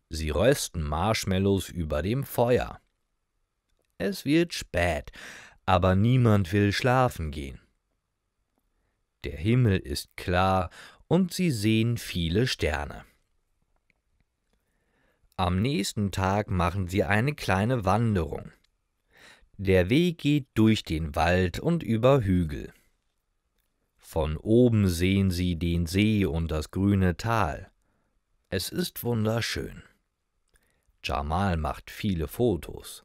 Sie rösten Marshmallows über dem Feuer. Es wird spät, aber niemand will schlafen gehen. Der Himmel ist klar und sie sehen viele Sterne. Am nächsten Tag machen sie eine kleine Wanderung. Der Weg geht durch den Wald und über Hügel. Von oben sehen sie den See und das grüne Tal. Es ist wunderschön. Jamal macht viele Fotos.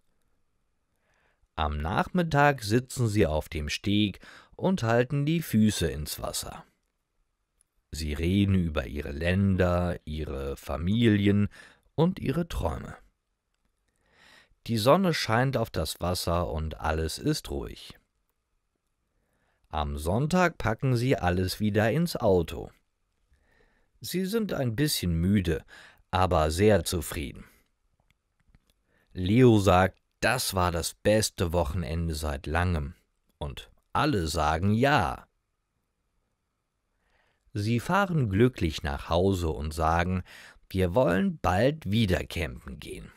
Am Nachmittag sitzen sie auf dem Steg und halten die Füße ins Wasser. Sie reden über ihre Länder, ihre Familien und ihre Träume. Die Sonne scheint auf das Wasser und alles ist ruhig. Am Sonntag packen sie alles wieder ins Auto. Sie sind ein bisschen müde, aber sehr zufrieden. Leo sagt, das war das beste Wochenende seit langem, und alle sagen ja. Sie fahren glücklich nach Hause und sagen, wir wollen bald wieder campen gehen.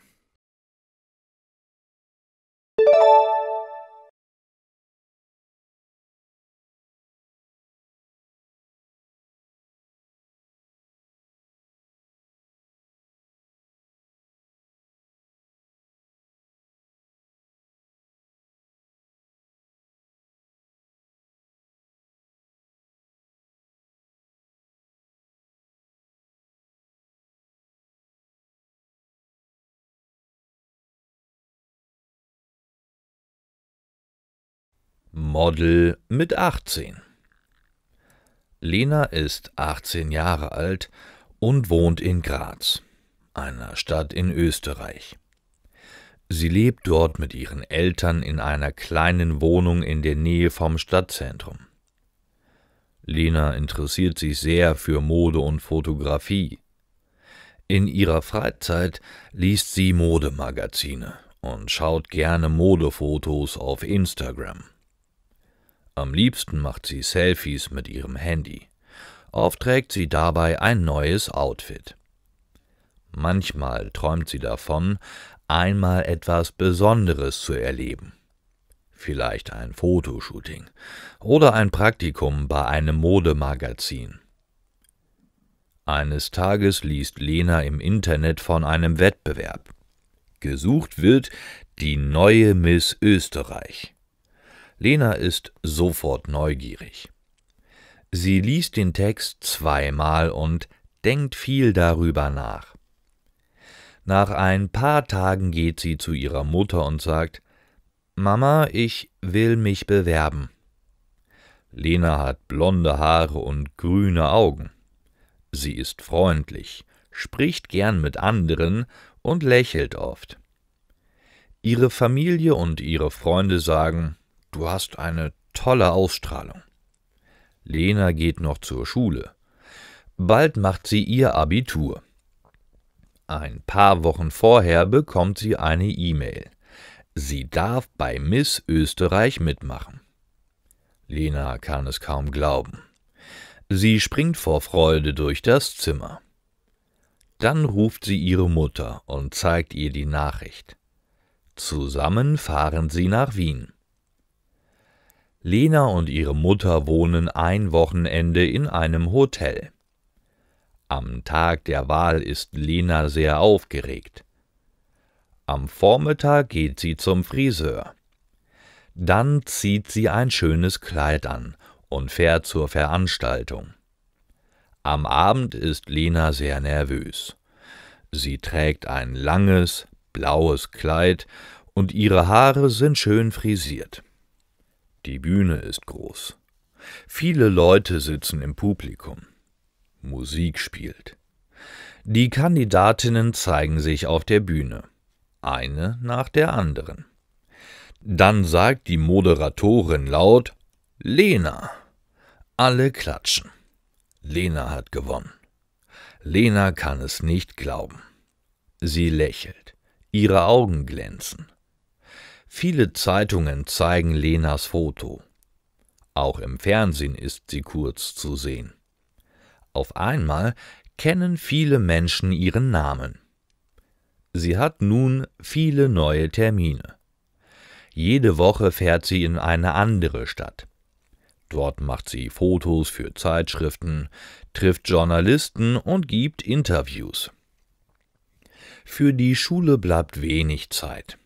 Model mit 18. Lena ist 18 Jahre alt und wohnt in Graz, einer Stadt in Österreich. Sie lebt dort mit ihren Eltern in einer kleinen Wohnung in der Nähe vom Stadtzentrum. Lena interessiert sich sehr für Mode und Fotografie. In ihrer Freizeit liest sie Modemagazine und schaut gerne Modefotos auf Instagram. Am liebsten macht sie Selfies mit ihrem Handy. Oft trägt sie dabei ein neues Outfit. Manchmal träumt sie davon, einmal etwas Besonderes zu erleben. Vielleicht ein Fotoshooting oder ein Praktikum bei einem Modemagazin. Eines Tages liest Lena im Internet von einem Wettbewerb. Gesucht wird die neue Miss Österreich. Lena ist sofort neugierig. Sie liest den Text zweimal und denkt viel darüber nach. Nach ein paar Tagen geht sie zu ihrer Mutter und sagt, »Mama, ich will mich bewerben.« Lena hat blonde Haare und grüne Augen. Sie ist freundlich, spricht gern mit anderen und lächelt oft. Ihre Familie und ihre Freunde sagen, »Du hast eine tolle Ausstrahlung.« Lena geht noch zur Schule. Bald macht sie ihr Abitur. Ein paar Wochen vorher bekommt sie eine E-Mail. Sie darf bei Miss Österreich mitmachen. Lena kann es kaum glauben. Sie springt vor Freude durch das Zimmer. Dann ruft sie ihre Mutter und zeigt ihr die Nachricht. Zusammen fahren sie nach Wien. Lena und ihre Mutter wohnen ein Wochenende in einem Hotel. Am Tag der Wahl ist Lena sehr aufgeregt. Am Vormittag geht sie zum Friseur. Dann zieht sie ein schönes Kleid an und fährt zur Veranstaltung. Am Abend ist Lena sehr nervös. Sie trägt ein langes, blaues Kleid und ihre Haare sind schön frisiert. Die Bühne ist groß. Viele Leute sitzen im Publikum. Musik spielt. Die Kandidatinnen zeigen sich auf der Bühne, eine nach der anderen. Dann sagt die Moderatorin laut, »Lena!« Alle klatschen. Lena hat gewonnen. Lena kann es nicht glauben. Sie lächelt. Ihre Augen glänzen. Viele Zeitungen zeigen Lenas Foto. Auch im Fernsehen ist sie kurz zu sehen. Auf einmal kennen viele Menschen ihren Namen. Sie hat nun viele neue Termine. Jede Woche fährt sie in eine andere Stadt. Dort macht sie Fotos für Zeitschriften, trifft Journalisten und gibt Interviews. Für die Schule bleibt wenig Zeit.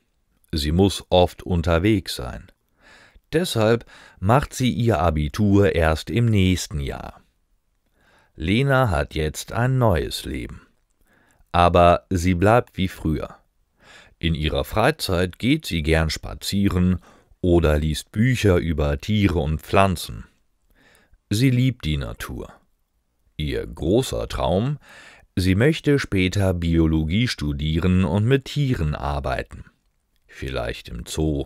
Sie muss oft unterwegs sein. Deshalb macht sie ihr Abitur erst im nächsten Jahr. Lena hat jetzt ein neues Leben. Aber sie bleibt wie früher. In ihrer Freizeit geht sie gern spazieren oder liest Bücher über Tiere und Pflanzen. Sie liebt die Natur. Ihr großer Traum: sie möchte später Biologie studieren und mit Tieren arbeiten. Vielleicht im Zoo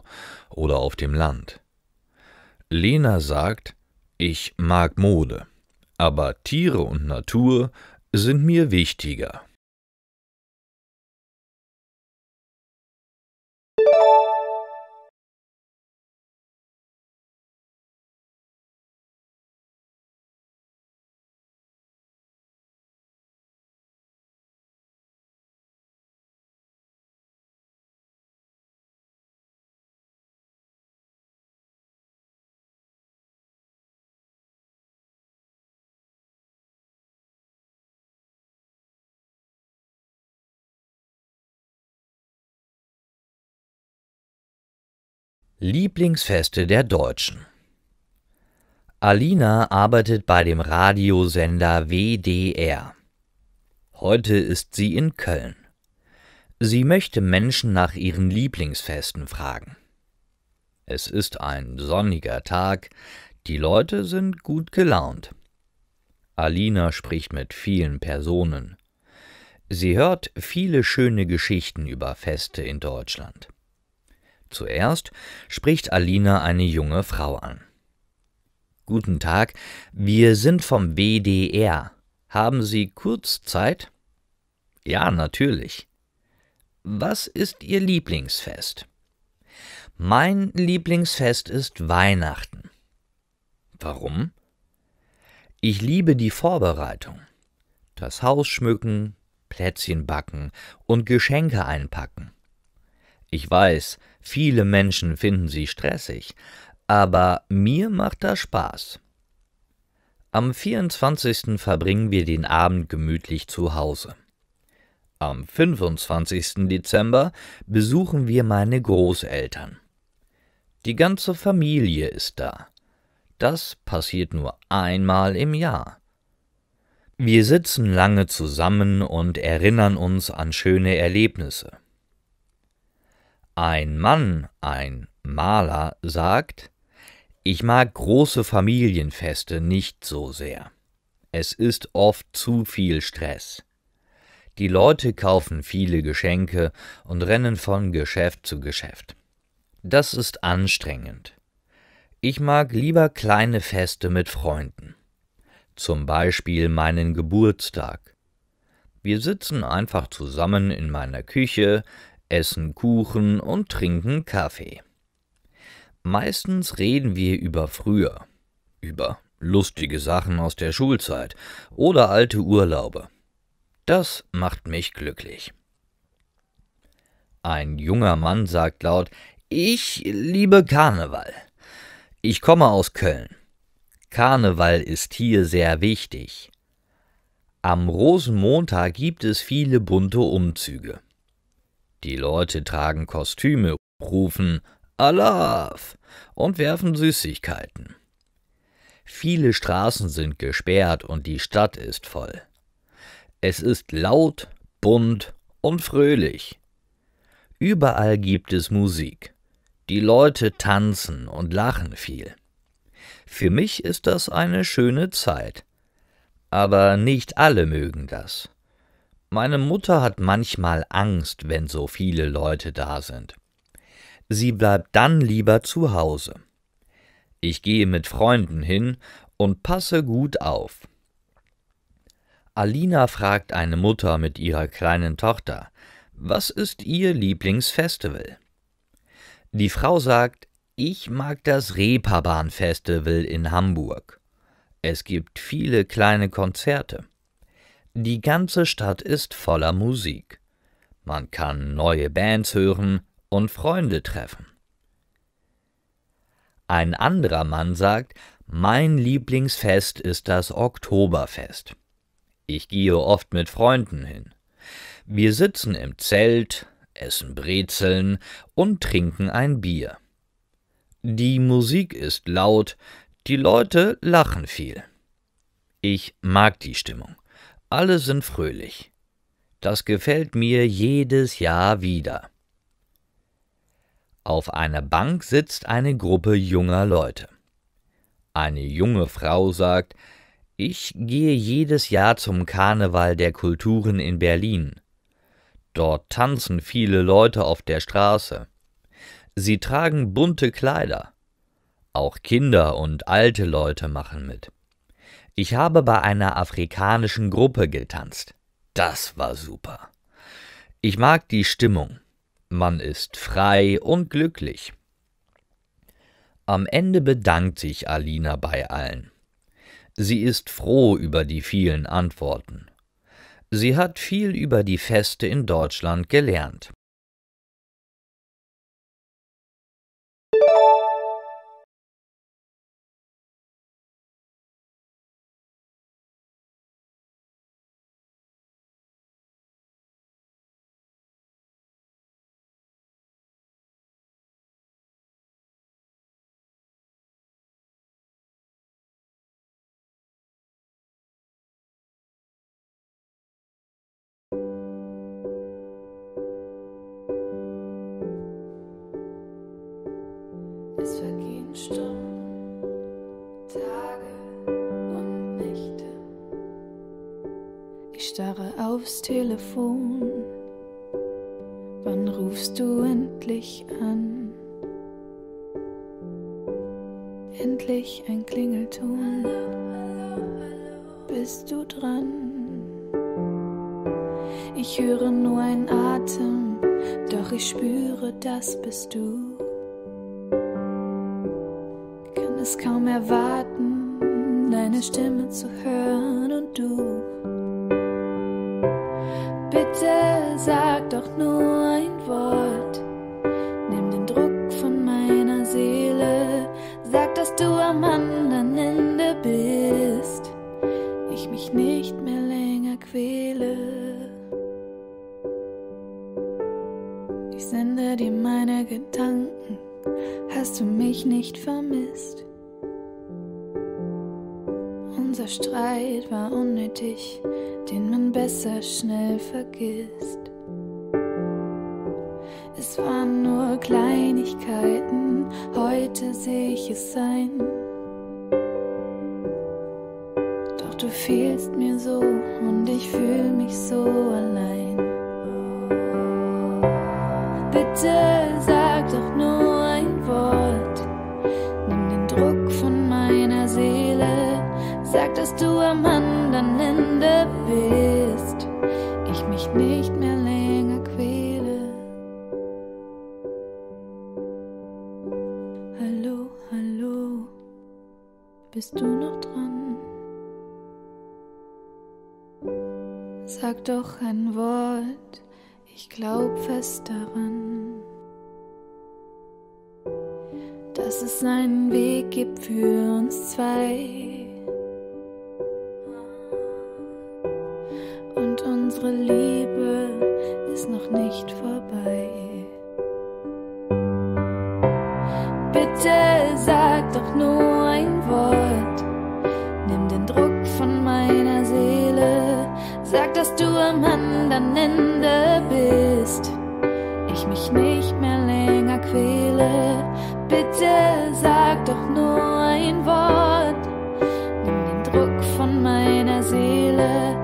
oder auf dem Land. Lena sagt: ich mag Mode, aber Tiere und Natur sind mir wichtiger. Lieblingsfeste der Deutschen. Alina arbeitet bei dem Radiosender WDR. Heute ist sie in Köln. Sie möchte Menschen nach ihren Lieblingsfesten fragen. Es ist ein sonniger Tag, die Leute sind gut gelaunt. Alina spricht mit vielen Personen. Sie hört viele schöne Geschichten über Feste in Deutschland. Zuerst spricht Alina eine junge Frau an. »Guten Tag, wir sind vom WDR. Haben Sie kurz Zeit?« »Ja, natürlich.« »Was ist Ihr Lieblingsfest?« »Mein Lieblingsfest ist Weihnachten.« »Warum?« »Ich liebe die Vorbereitung. Das Haus schmücken, Plätzchen backen und Geschenke einpacken. Ich weiß, viele Menschen finden sie stressig, aber mir macht das Spaß. Am 24. verbringen wir den Abend gemütlich zu Hause. Am 25. Dezember besuchen wir meine Großeltern. Die ganze Familie ist da. Das passiert nur einmal im Jahr. Wir sitzen lange zusammen und erinnern uns an schöne Erlebnisse. Ein Mann, ein Maler, sagt: Ich mag große Familienfeste nicht so sehr. Es ist oft zu viel Stress. Die Leute kaufen viele Geschenke und rennen von Geschäft zu Geschäft. Das ist anstrengend. Ich mag lieber kleine Feste mit Freunden. Zum Beispiel meinen Geburtstag. Wir sitzen einfach zusammen in meiner Küche, essen Kuchen und trinken Kaffee. Meistens reden wir über früher, über lustige Sachen aus der Schulzeit oder alte Urlaube. Das macht mich glücklich. Ein junger Mann sagt laut: Ich liebe Karneval. Ich komme aus Köln. Karneval ist hier sehr wichtig. Am Rosenmontag gibt es viele bunte Umzüge. Die Leute tragen Kostüme, rufen Alaf und werfen Süßigkeiten. Viele Straßen sind gesperrt und die Stadt ist voll. Es ist laut, bunt und fröhlich. Überall gibt es Musik. Die Leute tanzen und lachen viel. Für mich ist das eine schöne Zeit. Aber nicht alle mögen das. Meine Mutter hat manchmal Angst, wenn so viele Leute da sind. Sie bleibt dann lieber zu Hause. Ich gehe mit Freunden hin und passe gut auf. Alina fragt eine Mutter mit ihrer kleinen Tochter: Was ist ihr Lieblingsfestival? Die Frau sagt: Ich mag das Reeperbahn-Festival in Hamburg. Es gibt viele kleine Konzerte. Die ganze Stadt ist voller Musik. Man kann neue Bands hören und Freunde treffen. Ein anderer Mann sagt: Mein Lieblingsfest ist das Oktoberfest. Ich gehe oft mit Freunden hin. Wir sitzen im Zelt, essen Brezeln und trinken ein Bier. Die Musik ist laut, die Leute lachen viel. Ich mag die Stimmung. Alle sind fröhlich. Das gefällt mir jedes Jahr wieder. Auf einer Bank sitzt eine Gruppe junger Leute. Eine junge Frau sagt: Ich gehe jedes Jahr zum Karneval der Kulturen in Berlin. Dort tanzen viele Leute auf der Straße. Sie tragen bunte Kleider. Auch Kinder und alte Leute machen mit. Ich habe bei einer afrikanischen Gruppe getanzt. Das war super. Ich mag die Stimmung. Man ist frei und glücklich. Am Ende bedankt sich Alina bei allen. Sie ist froh über die vielen Antworten. Sie hat viel über die Feste in Deutschland gelernt. Es vergehen Stunden, Tage und Nächte. Ich starre aufs Telefon. Wann rufst du endlich an? Endlich ein Klingelton. Bist du dran? Ich höre nur einen Atem, doch ich spüre, das bist du. Kann es kaum erwarten, deine Stimme zu hören und du. Bitte sag doch nur ein Wort, nimm den Druck von meiner Seele. Sag, dass du am anderen Ende bist, ich mich nicht mehr länger quäle. Ich sende dir meine Gedanken, hast du mich nicht vermisst? Unser Streit war unnötig, den man besser schnell vergisst. Es waren nur Kleinigkeiten, heute sehe ich es ein. Doch du fehlst mir so und ich fühle mich so allein. Bitte sag doch nur ein Wort, nimm den Druck von meiner Seele. Sag, dass du am anderen Ende bist, ich mich nicht mehr länger quäle. Hallo, hallo, bist du noch dran? Sag doch ein Wort, ich glaub fest daran, dass es einen Weg gibt für uns zwei. Und unsere Liebe ist noch nicht vorbei. Bitte sag doch nur ein Wort, nimm den Druck von meiner Seele. Sag, dass du am anderen Ende bist, ich mich nicht mehr länger quäle. Bitte sag doch nur ein Wort, nimm den Druck von meiner Seele.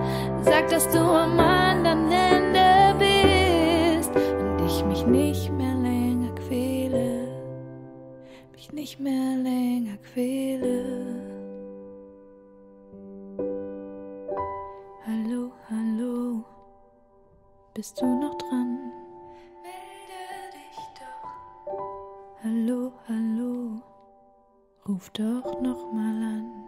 Sag, dass du am anderen Ende bist und ich mich nicht mehr länger quäle, mich nicht mehr länger quäle. Hallo, hallo, bist du noch dran? Melde dich doch. Hallo, hallo, ruf doch noch mal an.